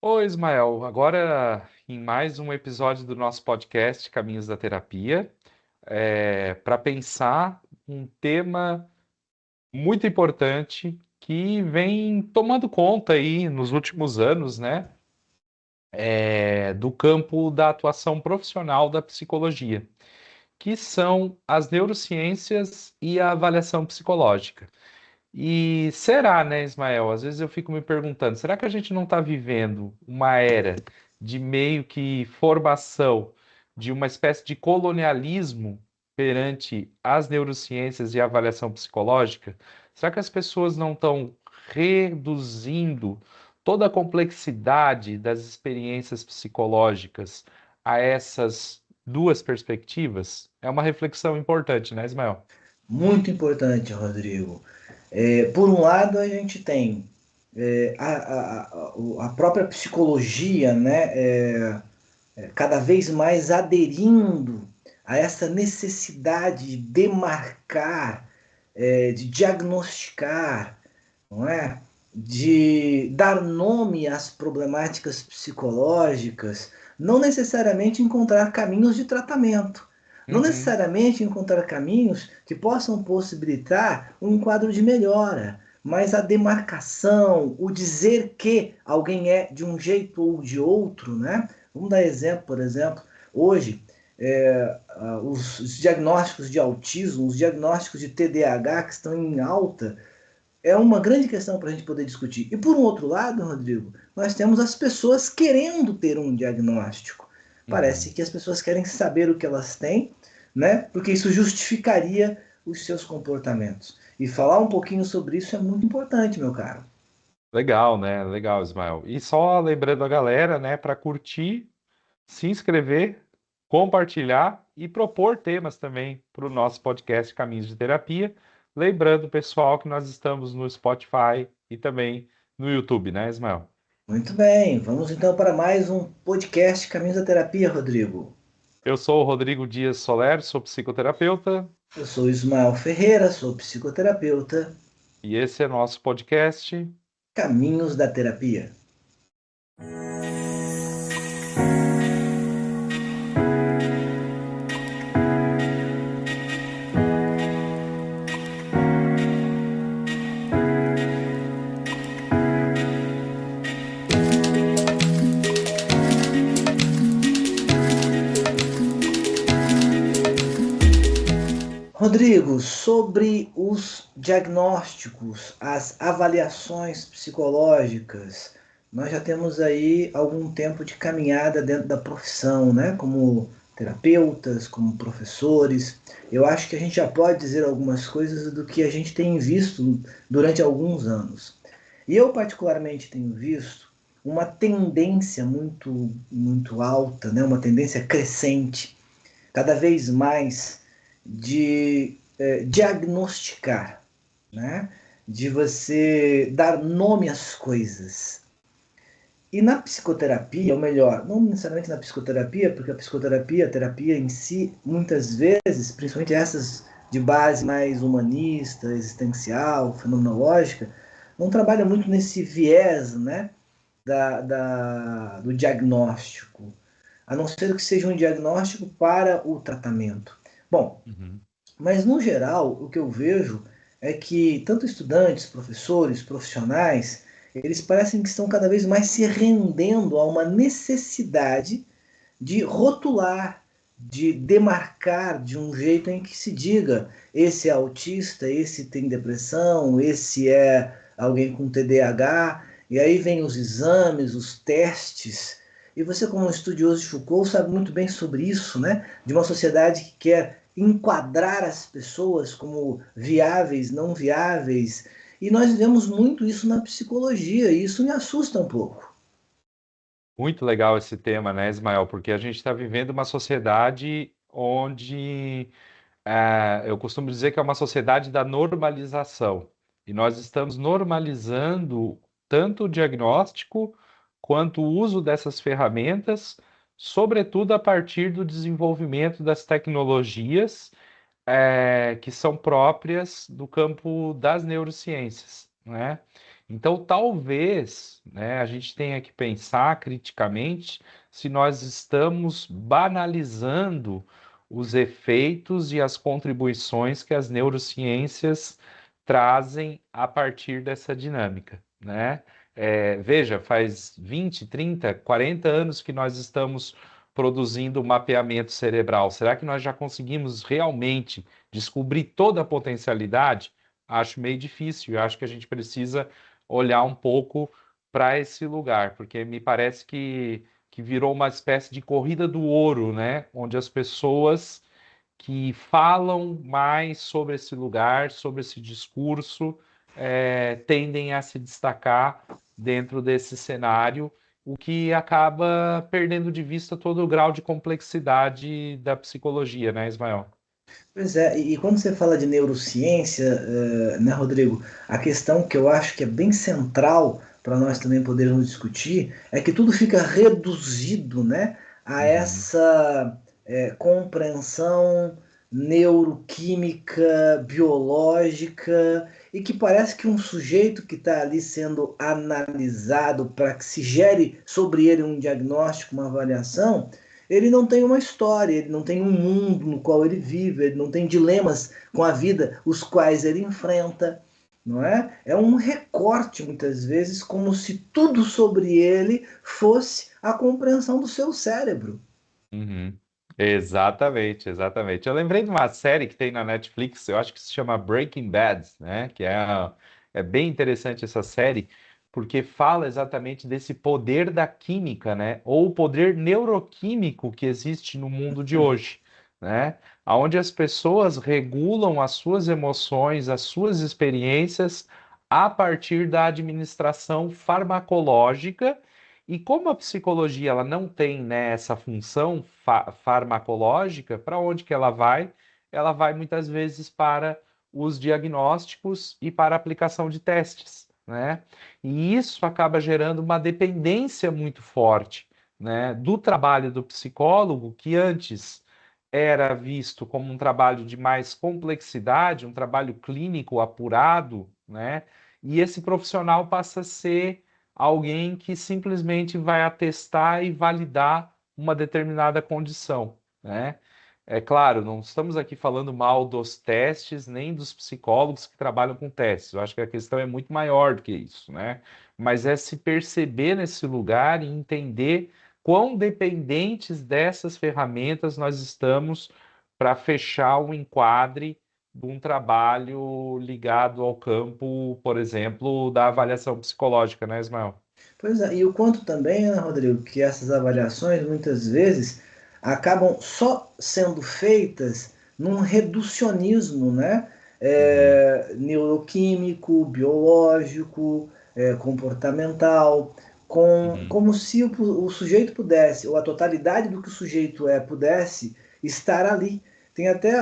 Oi, Ismael. Agora, em mais um episódio do nosso podcast Caminhos da Terapia, para pensar um tema muito importante que vem tomando conta aí nos últimos anos, né, do campo da atuação profissional da psicologia, que são as neurociências e a avaliação psicológica. E será, né, Ismael? Às vezes eu fico me perguntando, será que a gente não está vivendo uma era de meio que formação de uma espécie de colonialismo perante as neurociências e a avaliação psicológica? Será que as pessoas não estão reduzindo toda a complexidade das experiências psicológicas a essas duas perspectivas? É uma reflexão importante, né, Ismael? Muito importante, Rodrigo. Por um lado, a gente tem a própria psicologia, né, cada vez mais aderindo a essa necessidade de demarcar, de diagnosticar, não é? De dar nome às problemáticas psicológicas, não necessariamente encontrar caminhos de tratamento, não Uhum. necessariamente encontrar caminhos que possam possibilitar um quadro de melhora, mas a demarcação, o dizer que alguém é de um jeito ou de outro, né? Vamos dar exemplo, por exemplo, hoje os diagnósticos de autismo, os diagnósticos de TDAH que estão em alta, é uma grande questão para a gente poder discutir. E por um outro lado, Rodrigo, nós temos as pessoas querendo ter um diagnóstico. Parece Uhum. que as pessoas querem saber o que elas têm, né? Porque isso justificaria os seus comportamentos. E falar um pouquinho sobre isso é muito importante, meu caro. Legal, né? Legal, Ismael. E só lembrando a galera, né, para curtir, se inscrever, compartilhar e propor temas também para o nosso podcast Caminhos de Terapia. Lembrando, pessoal, que nós estamos no Spotify e também no YouTube, né, Ismael? Muito bem, vamos então para mais um podcast Caminhos da Terapia, Rodrigo. Eu sou o Rodrigo Dias Soler, sou psicoterapeuta Eu sou Ismael Ferreira, sou psicoterapeuta. e esse é nosso podcast. Caminhos da Terapia. Rodrigo, sobre os diagnósticos, as avaliações psicológicas, nós já temos aí algum tempo de caminhada dentro da profissão, né? Como terapeutas, como professores. Eu acho que a gente já pode dizer algumas coisas do que a gente tem visto durante alguns anos. E eu particularmente tenho visto uma tendência muito alta, né? Uma tendência crescente, cada vez mais de diagnosticar, né? De você dar nome às coisas. E na psicoterapia, ou melhor, não necessariamente na psicoterapia, porque a psicoterapia, a terapia em si, muitas vezes, principalmente essas de base mais humanista, existencial, fenomenológica, não trabalha muito nesse viés, né, do diagnóstico, a não ser que seja um diagnóstico para o tratamento. Bom, Uhum. mas, no geral, o que eu vejo é que tanto estudantes, professores, profissionais, eles parecem que estão cada vez mais se rendendo a uma necessidade de rotular, de demarcar de um jeito em que se diga: esse é autista, esse tem depressão, esse é alguém com TDAH. E aí vem os exames, os testes. E você, como um estudioso de Foucault, sabe muito bem sobre isso, né? De uma sociedade que quer enquadrar as pessoas como viáveis, não viáveis. E nós vemos muito isso na psicologia, e isso me assusta um pouco. Muito legal esse tema, né, Ismael? Porque a gente está vivendo uma sociedade onde eu costumo dizer que é uma sociedade da normalização. E nós estamos normalizando tanto o diagnóstico quanto o uso dessas ferramentas, sobretudo a partir do desenvolvimento das tecnologias, que são próprias do campo das neurociências, né? Então, talvez, né, a gente tenha que pensar criticamente se nós estamos banalizando os efeitos e as contribuições que as neurociências trazem a partir dessa dinâmica, né? Veja, faz 20, 30, 40 anos que nós estamos produzindo mapeamento cerebral. Será que nós já conseguimos realmente descobrir toda a potencialidade? Acho meio difícil. Eu acho que a gente precisa olhar um pouco para esse lugar, porque me parece que virou uma espécie de corrida do ouro, né? Onde as pessoas que falam mais sobre esse lugar, sobre esse discurso, tendem a se destacar dentro desse cenário, o que acaba perdendo de vista todo o grau de complexidade da psicologia, né, Ismael? Pois é, e quando você fala de neurociência, né, Rodrigo, a questão que eu acho que é bem central para nós também podermos discutir é que tudo fica reduzido, né, a Uhum, essa compreensão neuroquímica, biológica, e que parece que um sujeito que está ali sendo analisado para que se gere sobre ele um diagnóstico, uma avaliação, ele não tem uma história, ele não tem um mundo no qual ele vive, ele não tem dilemas com a vida os quais ele enfrenta, não é? É um recorte muitas vezes como se tudo sobre ele fosse a compreensão do seu cérebro. uhum. Exatamente, exatamente. Eu lembrei de uma série que tem na Netflix, eu acho que se chama Breaking Bad, né? É bem interessante essa série, porque fala exatamente desse poder da química, né? Ou o poder neuroquímico que existe no mundo de hoje, né? Onde as pessoas regulam as suas emoções, as suas experiências a partir da administração farmacológica. E como a psicologia ela não tem, né, essa função farmacológica, para onde que ela vai? Ela vai muitas vezes para os diagnósticos e para a aplicação de testes, né? E isso acaba gerando uma dependência muito forte, né, do trabalho do psicólogo, que antes era visto como um trabalho de mais complexidade, um trabalho clínico apurado, né? E esse profissional passa a ser alguém que simplesmente vai atestar e validar uma determinada condição, né? É claro, não estamos aqui falando mal dos testes, nem dos psicólogos que trabalham com testes. Eu acho que a questão é muito maior do que isso, né? Mas é se perceber nesse lugar e entender quão dependentes dessas ferramentas nós estamos para fechar o enquadre de um trabalho ligado ao campo, por exemplo, da avaliação psicológica, né, Ismael? Pois é, e o quanto também, né, Rodrigo, que essas avaliações muitas vezes acabam só sendo feitas num reducionismo, né? Uhum, Neuroquímico, biológico, comportamental, uhum, como se o sujeito pudesse, ou a totalidade do que o sujeito é, pudesse estar ali. Tem até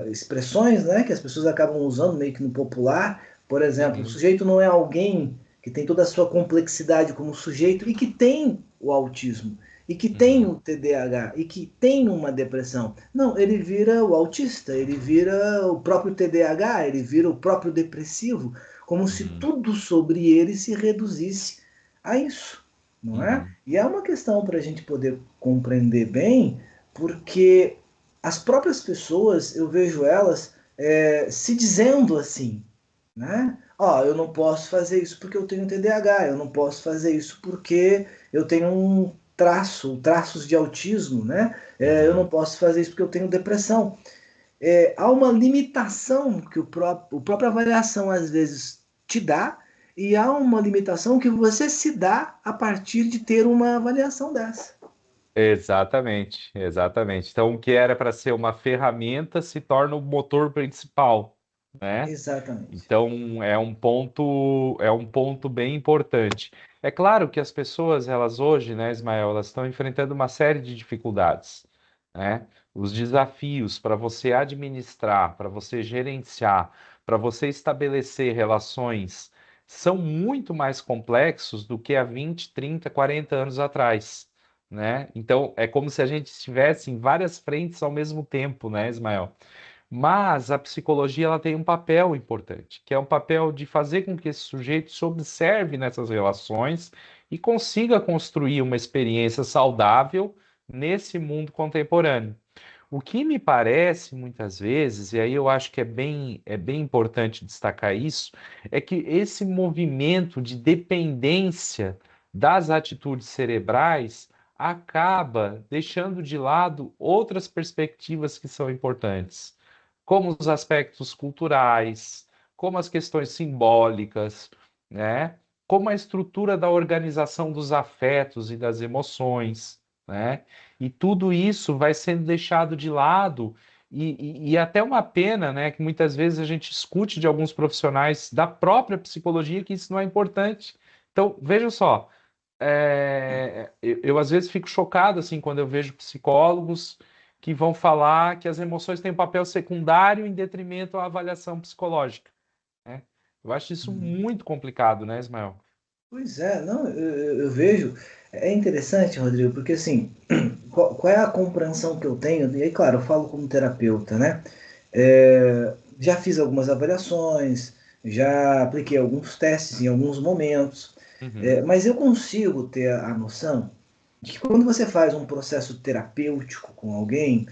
expressões, né, que as pessoas acabam usando meio que no popular. Por exemplo, o uhum, sujeito não é alguém que tem toda a sua complexidade como sujeito e que tem o autismo, e que tem uhum, o TDAH, e que tem uma depressão. Não, ele vira o autista, ele vira o próprio TDAH, ele vira o próprio depressivo, como se uhum, tudo sobre ele se reduzisse a isso, não é? uhum. E é uma questão para a gente poder compreender bem, porque as próprias pessoas, eu vejo elas se dizendo assim, né? Ó, eu não posso fazer isso porque eu tenho TDAH, eu não posso fazer isso porque eu tenho um traços de autismo, né? Eu não Uhum. posso fazer isso porque eu tenho depressão. Há uma limitação que o própria avaliação às vezes te dá, e há uma limitação que você se dá a partir de ter uma avaliação dessa. Exatamente, exatamente. Então, o que era para ser uma ferramenta se torna o motor principal, né? Exatamente. Então, é um ponto bem importante. É claro que as pessoas, elas hoje, né, Ismael, elas estão enfrentando uma série de dificuldades, né? Os desafios para você administrar, para você gerenciar, para você estabelecer relações são muito mais complexos do que há 20, 30, 40 anos atrás, né? Então, é como se a gente estivesse em várias frentes ao mesmo tempo, né, Ismael? Mas a psicologia ela tem um papel importante, que é um papel de fazer com que esse sujeito se observe nessas relações e consiga construir uma experiência saudável nesse mundo contemporâneo. O que me parece muitas vezes, e aí eu acho que é bem importante destacar isso, é que esse movimento de dependência das atitudes cerebrais acaba deixando de lado outras perspectivas que são importantes, como os aspectos culturais, como as questões simbólicas, né? Como a estrutura da organização dos afetos e das emoções, né? E tudo isso vai sendo deixado de lado, e até uma pena, né, que muitas vezes a gente escute de alguns profissionais da própria psicologia que isso não é importante. Então, veja só, eu às vezes fico chocado assim quando eu vejo psicólogos que vão falar que as emoções têm um papel secundário em detrimento à avaliação psicológica, né? Eu acho isso muito complicado, né, Ismael? Pois é, não, eu vejo. É interessante, Rodrigo, porque assim, qual é a compreensão que eu tenho? E aí, claro, eu falo como terapeuta, né? Já fiz algumas avaliações, já apliquei alguns testes em alguns momentos, Uhum. mas eu consigo ter a noção de que quando você faz um processo terapêutico com alguém,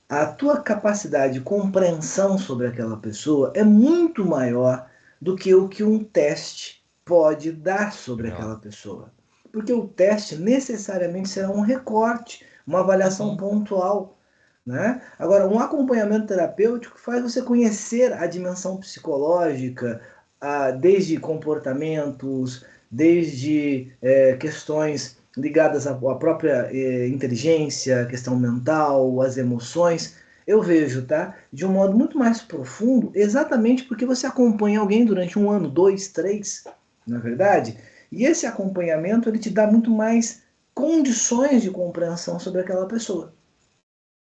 a tua capacidade de compreensão sobre aquela pessoa é muito maior do que o que um teste pode dar sobre Legal. aquela pessoa. Porque o teste necessariamente será um recorte, uma avaliação Uhum. pontual, né? Agora, um acompanhamento terapêutico faz você conhecer a dimensão psicológica, desde comportamentos, desde questões ligadas à própria inteligência, questão mental, as emoções. Eu vejo, tá? De um modo muito mais profundo, exatamente porque você acompanha alguém durante um ano, dois, três, na é verdade? E esse acompanhamento ele te dá muito mais condições de compreensão sobre aquela pessoa.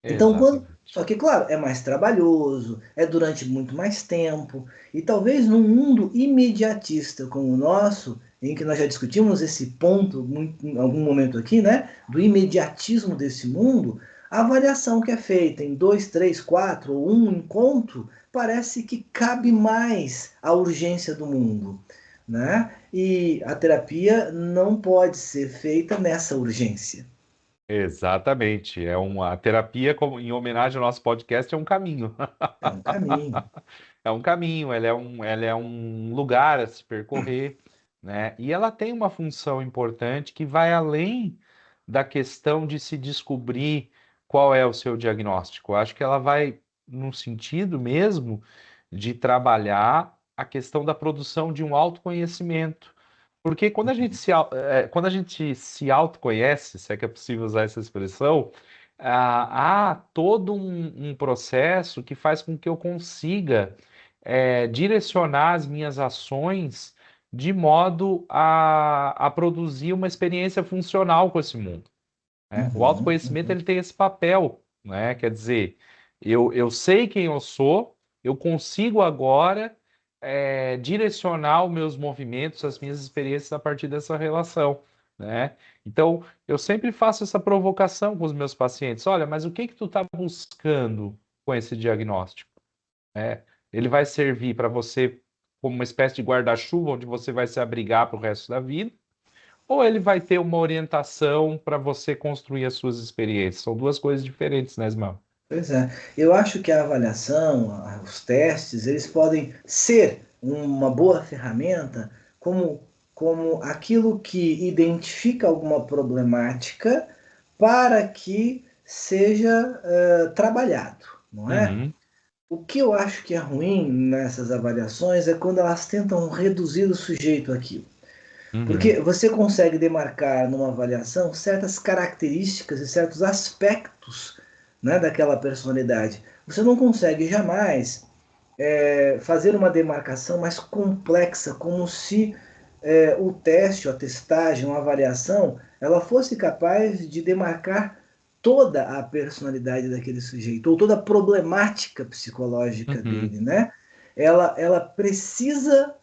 Então, Exatamente. só que, claro, é mais trabalhoso, é durante muito mais tempo, e talvez num mundo imediatista como o nosso, em que nós já discutimos esse ponto em algum momento aqui, né, do imediatismo desse mundo, a avaliação que é feita em dois, três, quatro ou um encontro parece que cabe mais à urgência do mundo, né? E a terapia não pode ser feita nessa urgência. Exatamente. É uma terapia, como, em homenagem ao nosso podcast, é um caminho. É um caminho. É um caminho, ela é um lugar a se percorrer, né? E ela tem uma função importante que vai além da questão de se descobrir qual é o seu diagnóstico. Eu acho que ela vai no sentido mesmo de trabalhar a questão da produção de um autoconhecimento. Porque quando a gente se autoconhece, se é que é possível usar essa expressão, há todo um processo que faz com que eu consiga direcionar as minhas ações de modo a produzir uma experiência funcional com esse mundo, né? O Uhum, autoconhecimento uhum. ele tem esse papel, né? Quer dizer, eu sei quem eu sou, eu consigo agora direcionar os meus movimentos, as minhas experiências a partir dessa relação, né? Então, eu sempre faço essa provocação com os meus pacientes. Olha, mas o que que tu está buscando com esse diagnóstico? Ele vai servir para você como uma espécie de guarda-chuva, onde você vai se abrigar para o resto da vida, ou ele vai ter uma orientação para você construir as suas experiências? São duas coisas diferentes, né, Ismael? Pois é. Eu acho que a avaliação, os testes, eles podem ser uma boa ferramenta como aquilo que identifica alguma problemática para que seja trabalhado, não é? Uhum, O que eu acho que é ruim nessas avaliações é quando elas tentam reduzir o sujeito àquilo. uhum, Porque você consegue demarcar numa avaliação certas características e certos aspectos, né, daquela personalidade. Você não consegue jamais fazer uma demarcação mais complexa, como se o teste, a testagem, uma avaliação, ela fosse capaz de demarcar toda a personalidade daquele sujeito, ou toda a problemática psicológica uhum. dele, né? Ela precisa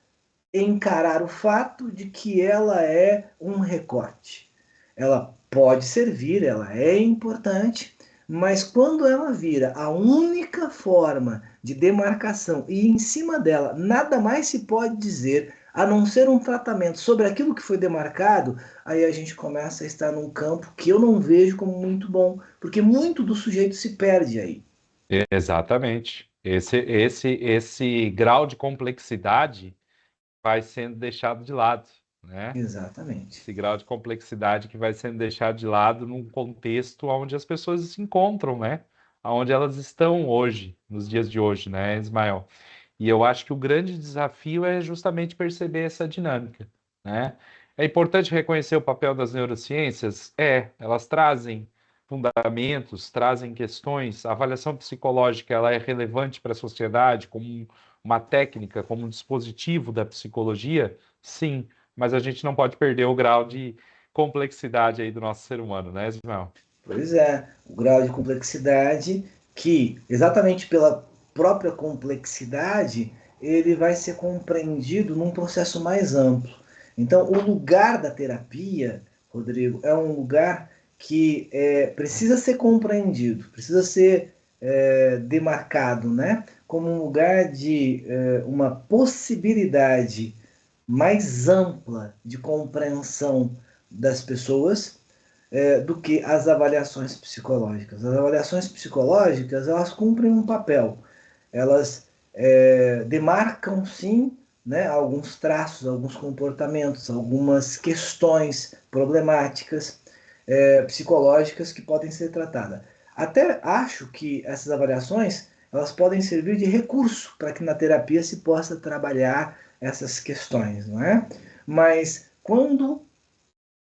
encarar o fato de que ela é um recorte. Ela pode servir, ela é importante, Mas quando ela vira a única forma de demarcação e em cima dela nada mais se pode dizer a não ser um tratamento sobre aquilo que foi demarcado, aí a gente começa a estar num campo que eu não vejo como muito bom, porque muito do sujeito se perde aí. Exatamente. Esse grau de complexidade vai sendo deixado de lado, né? Exatamente. Esse grau de complexidade que vai sendo deixado de lado num contexto onde as pessoas se encontram, né? Onde elas estão hoje, nos dias de hoje, né, Ismael? E eu acho que o grande desafio é justamente perceber essa dinâmica, né? É importante reconhecer o papel das neurociências? Elas trazem fundamentos, trazem questões. A avaliação psicológica, ela é relevante para a sociedade como uma técnica, como um dispositivo da psicologia? Sim, mas a gente não pode perder o grau de complexidade aí do nosso ser humano, né, Ismael? Pois é, o grau de complexidade que, exatamente pela própria complexidade, ele vai ser compreendido num processo mais amplo. Então, o lugar da terapia, Rodrigo, é um lugar que precisa ser compreendido, precisa ser demarcado, né? Como um lugar de uma possibilidade mais ampla de compreensão das pessoas do que as avaliações psicológicas. As avaliações psicológicas, elas cumprem um papel. Elas demarcam, sim, né, alguns traços, alguns comportamentos, algumas questões problemáticas psicológicas que podem ser tratadas. Até acho que essas avaliações elas podem servir de recurso para que na terapia se possa trabalhar essas questões, não é? Mas quando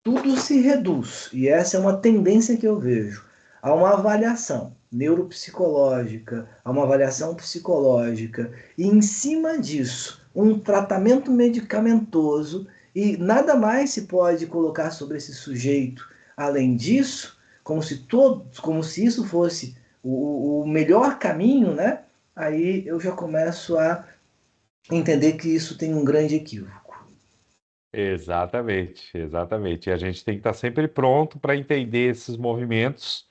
tudo se reduz, e essa é uma tendência que eu vejo, a uma avaliação neuropsicológica, a uma avaliação psicológica, e em cima disso, um tratamento medicamentoso, e nada mais se pode colocar sobre esse sujeito além disso, como se isso fosse o melhor caminho, né? Aí eu já começo a entender que isso tem um grande equívoco. Exatamente, exatamente. E a gente tem que estar sempre pronto para entender esses movimentos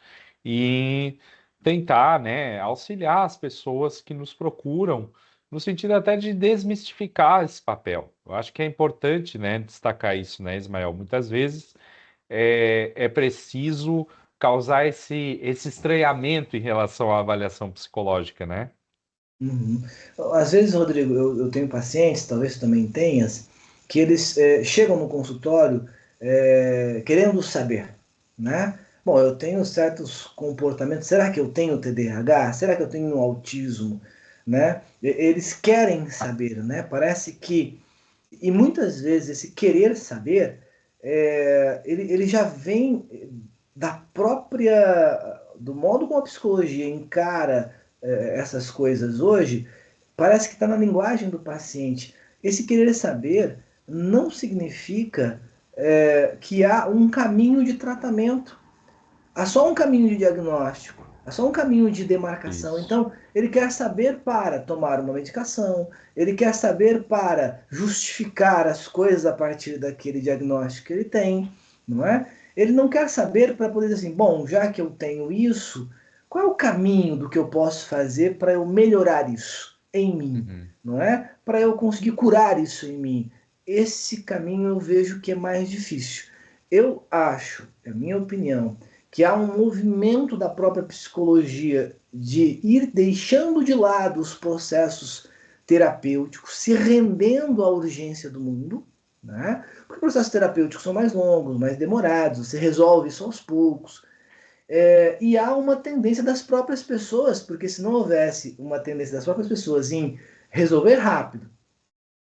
e tentar, né, auxiliar as pessoas que nos procuram, no sentido até de desmistificar esse papel. Eu acho que é importante, né, destacar isso, né, Ismael? Muitas vezes é preciso causar esse estranhamento em relação à avaliação psicológica, né? Uhum. Às vezes, Rodrigo, eu tenho pacientes, talvez tu também tenhas, que eles chegam no consultório querendo saber, né? Bom, eu tenho certos comportamentos, será que eu tenho TDAH? Será que eu tenho autismo? Né? Eles querem saber, né? Parece que, e muitas vezes esse querer saber, ele já vem da própria, do modo como a psicologia encara essas coisas hoje, parece que está na linguagem do paciente. Esse querer saber não significa que há um caminho de tratamento, há só um caminho de diagnóstico, há só um caminho de demarcação. Isso. Então, ele quer saber para tomar uma medicação, ele quer saber para justificar as coisas a partir daquele diagnóstico que ele tem, não é? Ele não quer saber para poder dizer assim, bom, já que eu tenho isso, qual é o caminho do que eu posso fazer para eu melhorar isso em mim, Uhum. não é? Para eu conseguir curar isso em mim. Esse caminho eu vejo que é mais difícil. Eu acho, é a minha opinião, que há um movimento da própria psicologia de ir deixando de lado os processos terapêuticos, se rendendo à urgência do mundo, né? Porque os processos terapêuticos são mais longos, mais demorados, você resolve isso aos poucos. E há uma tendência das próprias pessoas, porque se não houvesse uma tendência das próprias pessoas em resolver rápido,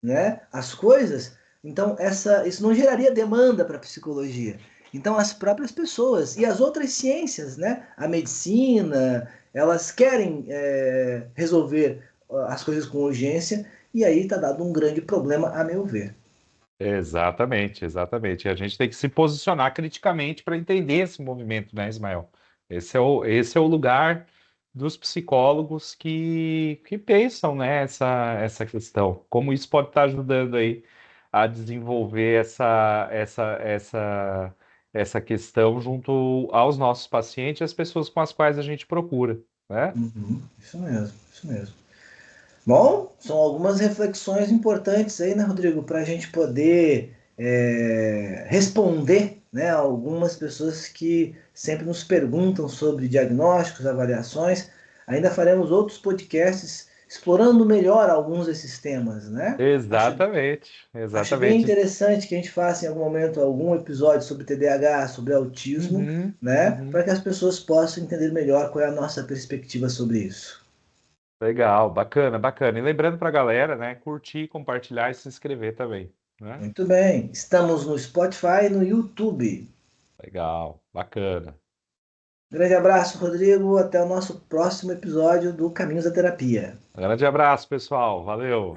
né, as coisas, então isso não geraria demanda para a psicologia. Então as próprias pessoas e as outras ciências, né, a medicina, elas querem resolver as coisas com urgência e aí está dado um grande problema, a meu ver. Exatamente, exatamente. E a gente tem que se posicionar criticamente para entender esse movimento, né, Ismael? Esse é o lugar dos psicólogos que pensam, né, essa questão. Como isso pode estar ajudando aí a desenvolver essa questão junto aos nossos pacientes e às pessoas com as quais a gente procura, né? Uhum, isso mesmo, isso mesmo. Bom, são algumas reflexões importantes aí, né, Rodrigo, para a gente poder responder, né, a algumas pessoas que sempre nos perguntam sobre diagnósticos, avaliações. Ainda faremos outros podcasts explorando melhor alguns desses temas, né? Exatamente, Acho bem exatamente. interessante que a gente faça em algum momento algum episódio sobre TDAH, sobre autismo, Uhum, né, uhum. para que as pessoas possam entender melhor qual é a nossa perspectiva sobre isso. Legal, bacana, bacana. E lembrando para a galera, né, curtir, compartilhar e se inscrever também, né? Muito bem. Estamos no Spotify e no YouTube. Legal, bacana. Grande abraço, Rodrigo. Até o nosso próximo episódio do Caminhos da Terapia. Um grande abraço, pessoal. Valeu.